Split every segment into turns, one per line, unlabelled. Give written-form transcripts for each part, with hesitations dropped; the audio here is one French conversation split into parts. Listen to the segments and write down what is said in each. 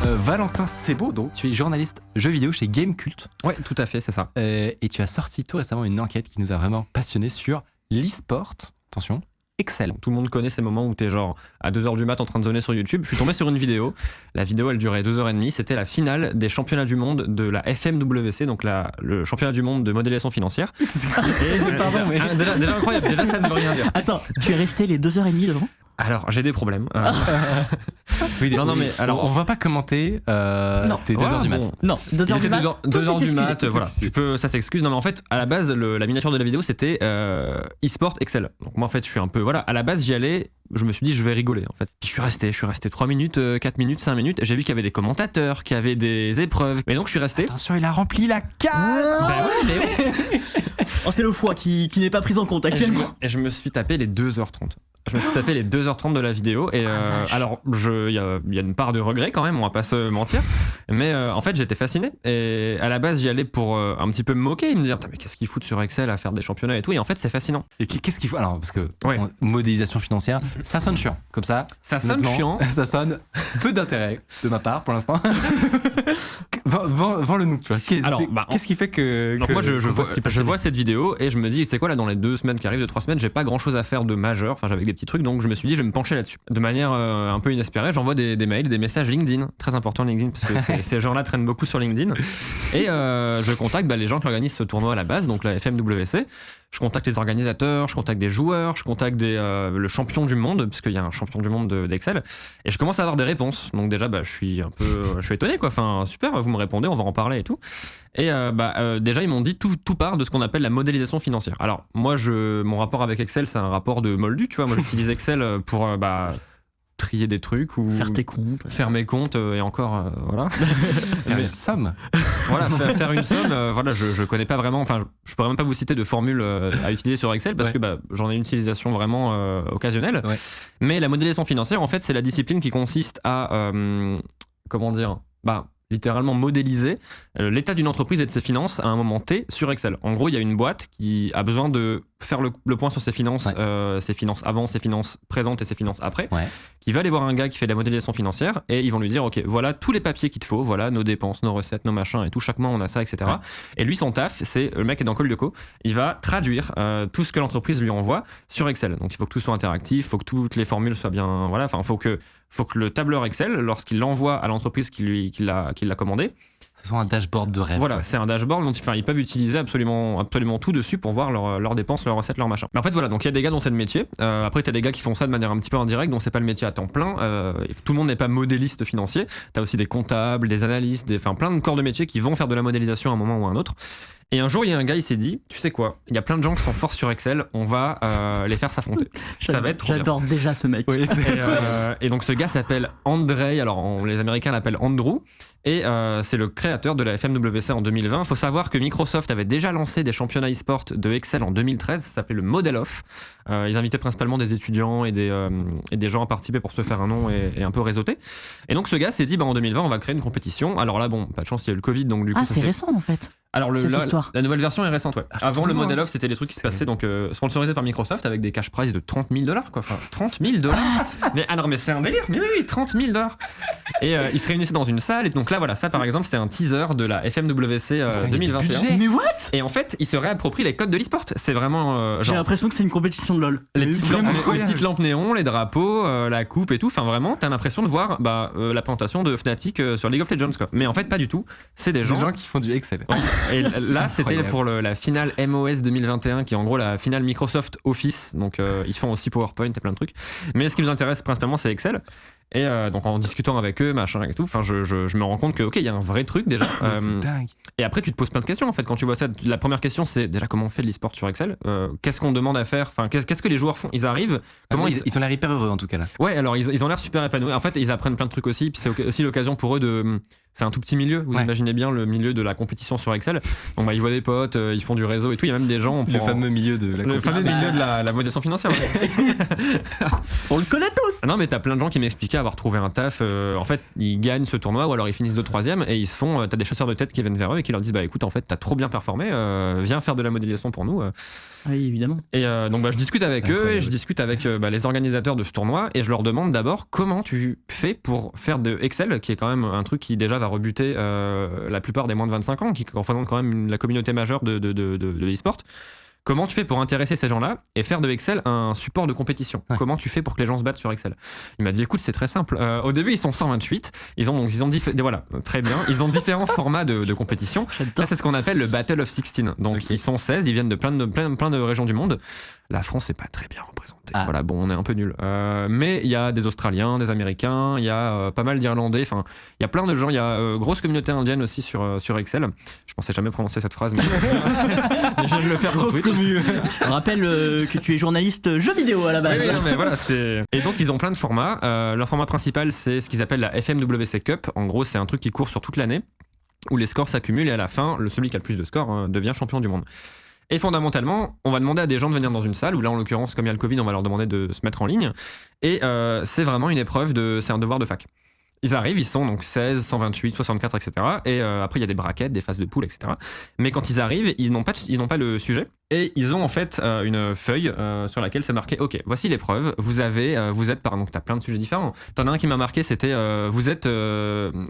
Valentin Sebo, donc tu es journaliste jeux vidéo chez Gamecult.
Ouais, tout à fait, c'est ça.
Et tu as sorti tout récemment une enquête qui nous a vraiment passionnés sur l'e-sport. Attention, Excel.
Tout le monde connaît ces moments où t'es genre à 2h du mat en train de zoner sur YouTube. Je suis tombé sur une vidéo. La vidéo, elle durait 2h30. C'était la finale des championnats du monde de la FMWC, donc le championnat du monde de modélisation financière.
Pardon, mais...
Déjà incroyable. Déjà, ça ne veut rien dire.
Attends, tu es resté les 2h30 devant ?
Alors, j'ai des problèmes.
Oui,
non, mais alors.
On va pas commenter tes 2h du mat.
Non, 2h du mat.
2h du mat, voilà. Ça s'excuse. Non, mais en fait, à la base, la miniature de la vidéo, c'était e-sport Excel. Donc, moi, en fait, je suis un peu. Voilà, à la base, j'y allais. Je me suis dit, je vais rigoler, en fait. Puis je suis resté 3 minutes, 4 minutes, 5 minutes. J'ai vu qu'il y avait des commentateurs, qu'il y avait des épreuves. Et donc, je suis resté.
Attention, il a rempli la case.
Bah ouais, mais ouais.
Oh, c'est le foie qui n'est pas pris en compte actuellement.
Et je me suis tapé les 2h30. Je me suis tapé les 2h30 de la vidéo et alors il y a une part de regret quand même, on va pas se mentir, mais en fait j'étais fasciné et à la base j'y allais pour un petit peu me moquer et me dire mais qu'est-ce qu'ils foutent sur Excel à faire des championnats et tout, et en fait c'est fascinant.
Et qu'est-ce qu'il faut alors, parce que modélisation financière, ça sonne chiant comme ça.
Ça sonne chiant.
Ça sonne peu d'intérêt de ma part pour l'instant. Vends le nous, tu vois. Qu'est-ce qui fait que
donc moi je vois cette vidéo et je me dis c'est quoi là, dans les 2 semaines qui arrivent, 3 semaines, j'ai pas grand chose à faire de majeur, enfin j'avais des petits trucs, donc je me suis dit je vais me pencher là-dessus. De manière un peu inespérée, j'envoie des mails, des messages LinkedIn, très important LinkedIn parce que ces gens-là traînent beaucoup sur LinkedIn, et je contacte les gens qui organisent ce tournoi à la base, donc la FMWC. Je contacte les organisateurs, je contacte des joueurs, je contacte le champion du monde, parce qu'il y a un champion du monde d'Excel, et je commence à avoir des réponses. Donc déjà, je suis étonné, quoi. Enfin, super, vous me répondez, on va en parler et tout. Et déjà, ils m'ont dit tout part de ce qu'on appelle la modélisation financière. Alors moi, mon rapport avec Excel, c'est un rapport de moldu, tu vois. Moi, j'utilise Excel pour trier des trucs ou faire mes comptes et encore voilà.
Faire une somme.
Voilà, faire une somme. Voilà, je connais pas vraiment. Enfin, je pourrais même pas vous citer de formule à utiliser sur Excel parce que j'en ai une utilisation vraiment occasionnelle. Ouais. Mais la modélisation financière, en fait, c'est la discipline qui consiste à littéralement modéliser l'état d'une entreprise et de ses finances à un moment T sur Excel. En gros, il y a une boîte qui a besoin de faire le point sur ses finances avant, ses finances présentes et ses finances après, qui va aller voir un gars qui fait de la modélisation financière et ils vont lui dire ok, voilà tous les papiers qu'il te faut, voilà nos dépenses, nos recettes, nos machins et tout, chaque mois on a ça, etc. Ouais. Et lui, son taf, c'est le mec est dans Call de Co, il va traduire tout ce que l'entreprise lui envoie sur Excel. Donc il faut que tout soit interactif, il faut que toutes les formules soient bien, voilà, enfin faut que le tableur Excel, lorsqu'il l'envoie à l'entreprise qui l'a commandé,
ce soit un dashboard de rêve.
Voilà, c'est un dashboard dont ils peuvent utiliser absolument tout dessus pour voir leurs dépenses, leurs recettes, leurs machins. Mais en fait, voilà, donc il y a des gars dont c'est le métier. Après, t'as des gars qui font ça de manière un petit peu indirecte, dont c'est pas le métier à temps plein. Tout le monde n'est pas modéliste financier. T'as aussi des comptables, des analystes, plein de corps de métier qui vont faire de la modélisation à un moment ou à un autre. Et un jour, il y a un gars, il s'est dit, tu sais quoi, il y a plein de gens qui sont forts sur Excel, on va les faire s'affronter. Ça va être trop
J'adore
bien.
déjà ce mec.
Oui,
et donc ce gars s'appelle Andrei, alors les Américains l'appellent Andrew, et c'est le créateur de la FMWC en 2020. Il faut savoir que Microsoft avait déjà lancé des championnats e-sport de Excel en 2013, ça s'appelait le Model Off. Ils invitaient principalement des étudiants et des gens à participer pour se faire un nom et un peu réseauter. Et donc ce gars s'est dit, en 2020, on va créer une compétition. Alors là, pas de chance, il y a eu le Covid, donc du coup...
c'est récent en fait.
Alors la nouvelle version est récente, ouais. Avant le Model Off, c'était des trucs qui se passaient donc sponsorisés par Microsoft avec des cash prize de $30,000 quoi. Enfin, $30,000. mais c'est un délire. Mais oui, $30,000. Et ils se réunissaient dans une salle et donc là voilà, ça par exemple, c'est un teaser de la FMWC 2021.
Mais what?
Et en fait, ils se réapproprient les codes de l'e-sport. C'est vraiment
j'ai l'impression que c'est une compétition de LoL.
Les petites lampes néons, les drapeaux, la coupe et tout. Enfin vraiment, t'as l'impression de voir la présentation de Fnatic sur League of Legends quoi. Mais en fait pas du tout. C'est des gens
qui font du Excel.
Et là, c'était pour la finale MOS 2021, qui est en gros la finale Microsoft Office. Donc, ils font aussi PowerPoint et plein de trucs. Mais ce qui nous intéresse principalement, c'est Excel. Et donc, en discutant avec eux, machin et tout, je me rends compte que, ok, il y a un vrai truc déjà.
C'est dingue.
Et après, tu te poses plein de questions en fait. Quand tu vois ça, la première question, c'est déjà comment on fait de l'e-sport sur Excel. Qu'est-ce qu'on demande à faire? Enfin, qu'est-ce que les joueurs font? Ils arrivent.
Comment ils ont l'air hyper heureux en tout cas là.
Ouais, alors ils ont l'air super épanouis. En fait, ils apprennent plein de trucs aussi. Puis c'est aussi l'occasion pour eux de c'est un tout petit milieu. Vous
Ouais.
imaginez bien le milieu de la compétition sur Excel. Donc ils voient des potes, ils font du réseau et tout. Il y a même des gens.
Le fameux milieu de la
le fameux
compétition.
milieu de la modération financière.
On le connaît tous.
Ah non, mais t'as plein de gens qui m'expliquaient avoir trouvé un taf. En fait, ils gagnent ce tournoi ou alors ils finissent 2-3e et ils se font. T'as des chasseurs de tête qui viennent vers eux et qui leur disent bah écoute, en fait, t'as trop bien performé, viens faire de la modélisation pour nous.
Oui, évidemment.
Et donc je discute avec eux
Incroyable.
et je discute avec les organisateurs de ce tournoi et je leur demande d'abord comment tu fais pour faire de Excel, qui est quand même un truc qui déjà va rebuter la plupart des moins de 25 ans, qui représente quand même la communauté majeure de l'e-sport. Comment tu fais pour intéresser ces gens-là et faire de Excel un support de compétition?
Ouais.
Comment tu fais pour que les gens se battent sur Excel? Il m'a dit écoute, c'est très simple. Au début, ils sont 128. Ils ont voilà, très bien. Ils ont différents formats de compétition. Là,
J'adore.
c'est ce qu'on appelle le Battle of 16. Donc,
Ok.
ils sont 16, ils viennent de plein de régions du monde. La France n'est pas très bien représentée.
Ah.
Voilà, bon, on est un peu nul. Mais il y a des Australiens, des Américains, il y a pas mal d'Irlandais. Enfin, il y a plein de gens. Il y a grosse communauté indienne aussi sur Excel. Je pensais jamais prononcer cette phrase, mais je viens de le faire sur
Grosse
Twitch.
commu. On rappelle que tu es journaliste jeux vidéo à la
Oui,
base.
oui, non, mais voilà, et donc ils ont plein de formats. Leur format principal, c'est ce qu'ils appellent la FMWC Cup. En gros, c'est un truc qui court sur toute l'année, où les scores s'accumulent et à la fin, celui qui a le plus de scores devient champion du monde. Et fondamentalement, on va demander à des gens de venir dans une salle, où là, en l'occurrence, comme il y a le Covid, on va leur demander de se mettre en ligne. Et c'est vraiment une épreuve, c'est un devoir de fac. Ils arrivent, ils sont donc 16, 128, 64, etc. Et après, il y a des brackets, des phases de poule, etc. Mais quand ils arrivent, ils n'ont pas le sujet. Et ils ont en fait une feuille sur laquelle c'est marqué ok, voici l'épreuve, vous êtes par donc t'as plein de sujets différents. T'en as un qui m'a marqué, c'était vous êtes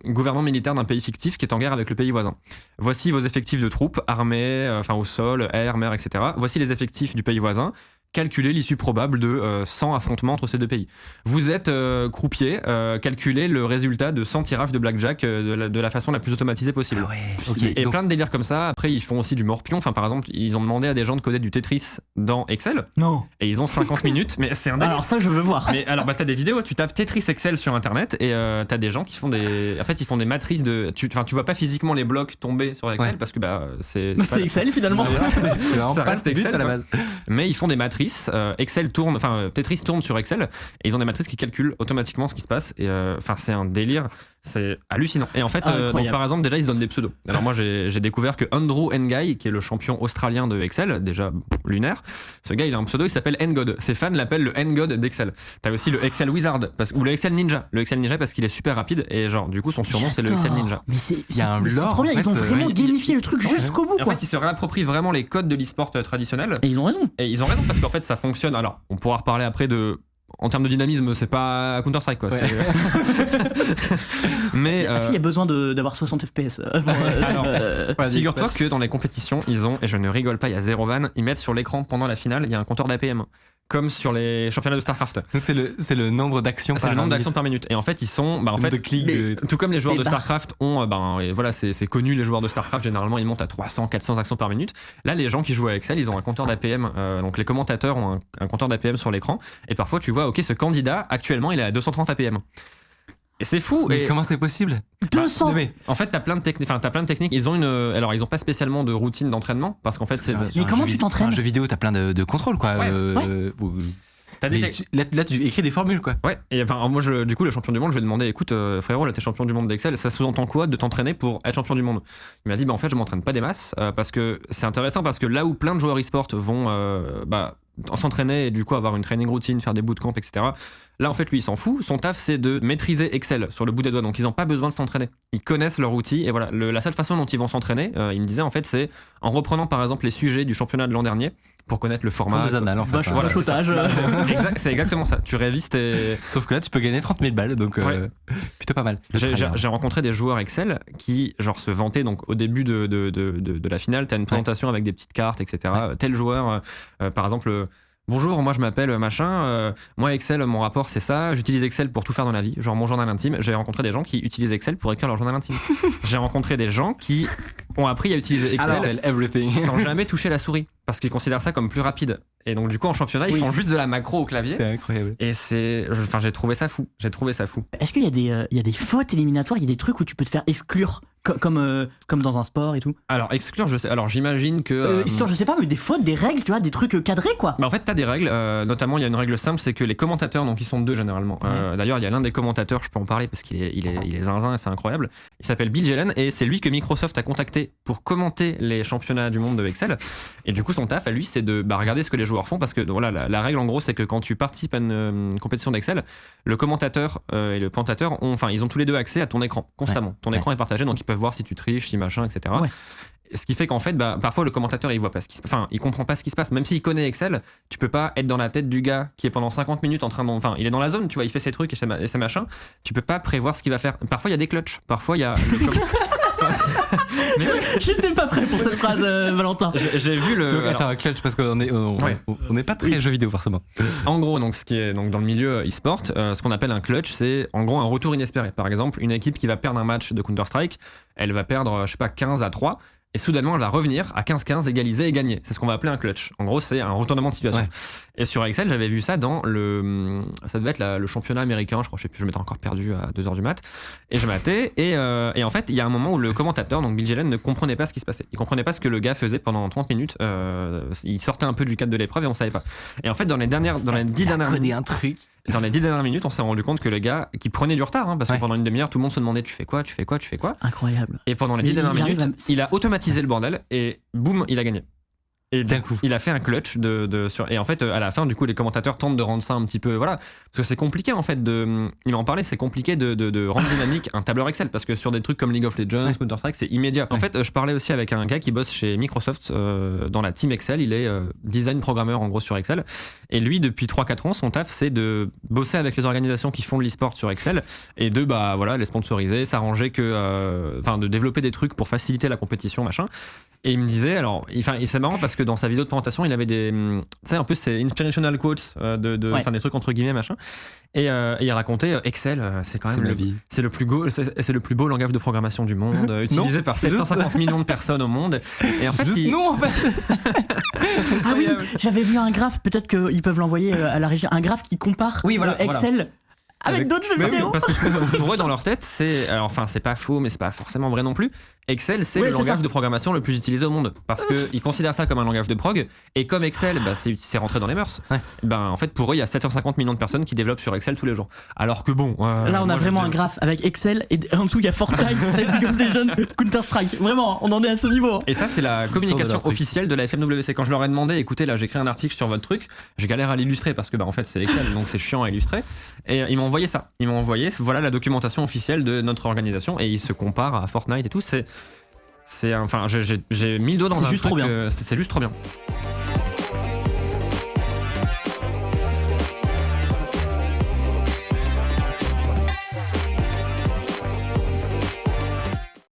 gouvernement militaire d'un pays fictif qui est en guerre avec le pays voisin. Voici vos effectifs de troupes, armées, au sol, air, mer, etc. Voici les effectifs du pays voisin. Calculez l'issue probable de 100 affrontements entre ces deux pays. Vous êtes croupier, calculez le résultat de 100 tirages de blackjack de la façon la plus automatisée possible.
Ah ouais, ok.
Et
Donc,
plein de délires comme ça. Après, ils font aussi du morpion. Enfin, par exemple, ils ont demandé à des gens de coder du Tetris dans Excel
Non.
et ils ont 50 minutes. Mais c'est un délire.
Alors ça, je veux voir.
Mais alors, t'as des vidéos, tu tapes Tetris Excel sur internet et t'as des gens qui font ils font des matrices de. Tu vois pas physiquement les blocs tomber sur Excel
Ouais.
parce que c'est
Bah,
pas-
c'est Excel finalement.
c'est vraiment
Ça
pas
reste
le but
Excel,
à la
quoi.
base.
Mais ils font des matrices. Tetris tourne sur Excel et ils ont des matrices qui calculent automatiquement ce qui se passe. Et c'est un délire, c'est hallucinant. Et en fait,
Incroyable.
donc, par exemple, déjà ils se donnent des pseudos. Alors moi, j'ai découvert que Andrew Ngai, qui est le champion australien de Excel, déjà lunaire, ce gars il a un pseudo, il s'appelle Ngod. Ses fans l'appellent le Ngod d'Excel. T'as aussi le Excel Wizard ou le Excel Ninja. Le Excel Ninja parce qu'il est super rapide et genre du coup son surnom c'est le Excel
J'adore.
Ninja.
Mais c'est
Il y a un
mais c'est
lore,
trop bien.
en
Ils ont
fait,
vraiment
ouais.
gamifié le truc jusqu'au bout.
Et en
Quoi.
fait, ils se réapproprient vraiment les codes de l'e-sport traditionnel.
Et ils ont raison.
Et ils ont raison parce qu'en fait ça fonctionne. Alors on pourra reparler après en termes de dynamisme, c'est pas Counter-Strike quoi.
Ouais.
Mais
Est-ce qu'il y a besoin d'avoir 60 FPS
Alors,
Vas-y,
figure-toi
ça.
que dans les compétitions, ils ont, et je ne rigole pas, il y a zéro van, ils mettent sur l'écran pendant la finale, il y a un compteur d'APM. Comme sur les championnats de StarCraft.
Donc c'est le nombre d'actions
C'est
par
le nombre d'actions
minute.
par minute. Et en fait, ils sont. En fait,
de clics.
mais-
de-
tout comme les joueurs
Les
de
barres.
StarCraft ont, et voilà, c'est connu, les joueurs de StarCraft, généralement, ils montent à 300, 400 actions par minute. Là, les gens qui jouent à Excel, ils ont un compteur d'APM. Donc, les commentateurs ont un compteur d'APM sur l'écran. Et parfois, tu vois, ok, ce candidat, actuellement, il est à 230 APM. Et c'est fou.
Mais
Et
comment c'est possible
200.
Non, mais
en fait, t'as plein de techniques. Ils ont alors, ils ont pas spécialement de routine d'entraînement parce qu'en fait, c'est.
Mais comment tu t'entraînes
Un jeu vidéo, t'as plein de contrôles quoi.
Ouais, T'as des
mais là, tu écris des formules quoi.
Ouais, et enfin, moi, du coup, le champion du monde, je lui ai demandé écoute, frérot, là, t'es champion du monde d'Excel, ça sous-entend quoi de t'entraîner pour être champion du monde? Il m'a dit en fait, je m'entraîne pas des masses parce que c'est intéressant parce que là où plein de joueurs e-sport vont s'entraîner et du coup avoir une training routine, faire des bootcamps, etc. Là, en fait, lui, il s'en fout. Son taf, c'est de maîtriser Excel sur le bout des doigts. Donc, ils n'ont pas besoin de s'entraîner. Ils connaissent leur outil. Et voilà, la seule façon dont ils vont s'entraîner, il me disait, en fait, c'est en reprenant, par exemple, les sujets du championnat de l'an dernier pour connaître le format.
Fond des annales en fait.
Vache-
Voilà.
vache- Bachotage.
C'est exactement ça. Tu révises tes.
Sauf que là, tu peux gagner 30 000 balles, donc
Ouais.
plutôt pas mal.
J'ai rencontré des joueurs Excel qui genre se vantaient donc au début de la finale t'as une présentation avec des petites cartes etc. Tel joueur par exemple bonjour, moi je m'appelle machin, moi Excel, mon rapport c'est ça, j'utilise Excel pour tout faire dans la vie, genre mon journal intime. J'ai rencontré des gens qui utilisent Excel pour écrire leur journal intime. J'ai rencontré des gens qui ont appris à utiliser Excel
Excel, everything.
sans jamais toucher la souris parce qu'ils considèrent ça comme plus rapide. Et donc du coup en championnat ils
Oui.
font juste de la macro au clavier.
C'est incroyable.
Et j'ai trouvé ça fou. J'ai trouvé ça fou.
Est-ce qu'il y a des fautes éliminatoires, il y a des trucs où tu peux te faire exclure Comme dans un sport et tout.
Alors exclure, je sais. Alors j'imagine que.
Histoire, je sais pas, mais des fautes, des règles, tu vois, des trucs cadrés, quoi.
Bah en fait, t'as des règles. Notamment, il y a une règle simple, c'est que les commentateurs, donc ils sont deux généralement. D'ailleurs, il y a l'un des commentateurs, je peux en parler parce qu'il est zinzin et c'est incroyable. Il s'appelle Bill Jelen et c'est lui que Microsoft a contacté pour commenter les championnats du monde de Excel. Et du coup, son taf à lui, c'est de regarder ce que les joueurs font parce que voilà, la règle en gros, c'est que quand tu participes à une compétition d'Excel, le commentateur et le commentateur ils ont tous les deux accès à ton écran constamment. Ton écran est partagé, donc ils peuvent voir si tu triches, si machin, etc.
Ouais.
Ce qui fait qu'en fait, parfois le commentateur il voit pas ce qui se passe. Enfin, il comprend pas ce qui se passe. Même s'il connaît Excel, tu peux pas être dans la tête du gars qui est pendant 50 minutes en train de. Enfin, il est dans la zone, tu vois, il fait ses trucs et ses machins. Tu peux pas prévoir ce qu'il va faire. Parfois il y a des clutches. Parfois il y a.
J'étais pas prêt pour cette phrase, Valentin.
J'ai vu le.
Donc, attends, clutch, parce qu'on n'est pas très jeux vidéo forcément.
En gros, donc ce qui est donc dans le milieu e-sport, ce qu'on appelle un clutch, c'est en gros un retour inespéré. Par exemple, une équipe qui va perdre un match de Counter-Strike, elle va perdre, je sais pas, 15-3. Et soudainement, elle va revenir à 15-15, égaliser et gagner. C'est ce qu'on va appeler un clutch. En gros, c'est un retournement de situation. Ouais. Et sur Excel, j'avais vu ça dans ça devait être le championnat américain, je crois, je sais plus, je m'étais encore perdu à 2h du mat. Et je matais, et en fait, il y a un moment où le commentateur, donc Bill Jelen, ne comprenait pas ce qui se passait. Il comprenait pas ce que le gars faisait pendant 30 minutes. Il sortait un peu du cadre de l'épreuve et on savait pas. Et en fait, dans les 10 dernières minutes, on s'est rendu compte que le gars qui prenait du retard, parce que pendant une demi-heure, tout le monde se demandait tu fais quoi.
C'est incroyable.
Et pendant les 10 dernières minutes, il a automatisé le bordel et boum, il a gagné. Et d'un coup, il a fait un clutch et en fait, à la fin, du coup, les commentateurs tentent de rendre ça un petit peu, voilà, parce que c'est compliqué en fait il m'en parlait, c'est compliqué de rendre dynamique un tableur Excel parce que sur des trucs comme League of Legends, Counter-Strike, c'est immédiat. En fait, je parlais aussi avec un gars qui bosse chez Microsoft dans la team Excel, il est design programmeur en gros sur Excel, et lui, depuis 3-4 ans, son taf, c'est de bosser avec les organisations qui font de l'e-sport sur Excel et de les sponsoriser, s'arranger de développer des trucs pour faciliter la compétition, machin. Et il me disait, c'est marrant parce que dans sa vidéo de présentation, il avait des, tu sais, un peu ces inspirational quotes, des trucs entre guillemets, machin. Et il racontait Excel, c'est quand même c'est le plus beau langage de programmation du monde, utilisé par 750 millions de personnes au monde. Et en fait,
Ah oui, j'avais vu un graphe, peut-être qu'ils peuvent l'envoyer à la régie, un graphe qui compare Excel. Avec d'autres jeux vidéo.
Parce que pour eux, dans leur tête, c'est pas faux, mais c'est pas forcément vrai non plus. Excel, c'est le langage de programmation le plus utilisé au monde. Parce qu'ils considèrent ça comme un langage de prog. Et comme Excel, c'est rentré dans les mœurs. En fait, pour eux, il y a 750 millions de personnes qui développent sur Excel tous les jours. Alors que bon.
Là, on a vraiment un graphe avec Excel et en dessous, il y a Fortnite, League of Legends, Counter-Strike. Vraiment, on en est à ce niveau.
Et ça, c'est la communication officielle de la FMWC. Quand je leur ai demandé, écoutez, là, j'ai écrit un article sur votre truc, je galère à l'illustrer parce que, en fait, c'est Excel, donc c'est chiant à illustrer. Et ils m'ont envoyé ça. Ils m'ont envoyé, voilà la documentation officielle de notre organisation et ils se comparent à Fortnite et tout. J'ai mis le doigt dans un truc. C'est juste trop bien.